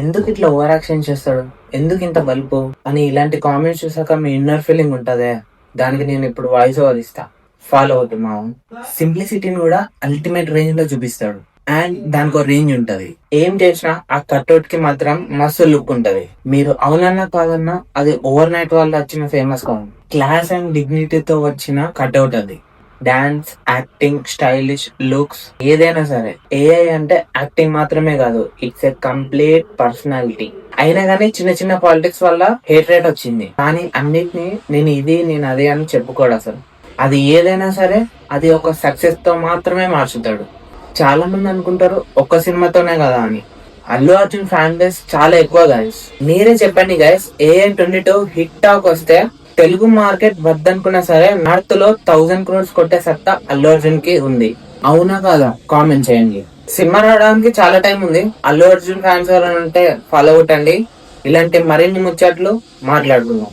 ఎందుకు ఇట్లా over action చేస్తాడు, ఎందుకు ఇంత బల్పు అని ఇలాంటి కామెంట్స్ చూసాక మీ ఇన్నర్ ఫీలింగ్ ఉంటదే, దానికి నేను ఇప్పుడు వాయిస్ ఓవర్ ఇస్తా. ఫాలో అవుతున్నా. సింప్లిసిటీని కూడా అల్టిమేట్ రేంజ్ లో చూపిస్తాడు. అండ్ దానికి ఒక రేంజ్ ఉంటది. ఏం చేసినా ఆ కట్అవుట్ కి మాత్రం మస్తు లుక్ ఉంటది. మీరు అవునన్నా కాదన్నా అది ఓవర్ నైట్ వల్ల వచ్చిన ఫేమస్ కాదు, క్లాస్ అండ్ డిగ్నిటీతో వచ్చిన కట్అవుట్ అది. డాన్స్, యాక్టింగ్, స్టైలిష్ లుక్స్ ఏదైనా సరే. ఏఐ అంటే యాక్టింగ్ మాత్రమే కాదు, ఇట్స్ ఎ కంప్లీట్ పర్సనాలిటీ. అయినా కానీ చిన్న చిన్న పాలిటిక్స్ వల్ల హేట్ రేట్ వచ్చింది, కానీ అన్నిటిని నేను అదే అని చెప్పుకోడు అసలు. అది ఏదైనా సరే అది ఒక సక్సెస్ తో మాత్రమే మార్చుతాడు. చాలా మంది అనుకుంటారు ఒక్క సినిమాతోనే కదా అని. అల్లు అర్జున్ ఫ్యాన్ బేస్ చాలా ఎక్కువ గైస్. మీరే చెప్పండి గైస్, ఏఎన్ 22 హిట్ టాక్ వస్తే తెలుగు మార్కెట్ వద్దనుకున్నా సరే నార్త్ లో 1000 crores కొట్టే సత్తా అల్లు అర్జున్ కి ఉంది. అవునా కాదా కామెంట్ చేయండి. సినిమా రావడానికి చాలా టైం ఉంది. అల్లు అర్జున్ ఫ్యాన్స్ ఎవరైనా ఉంటే ఫాలో కొట్టండి. ఇలాంటి మరిన్ని ముచ్చట్లు మాట్లాడుకుందాం.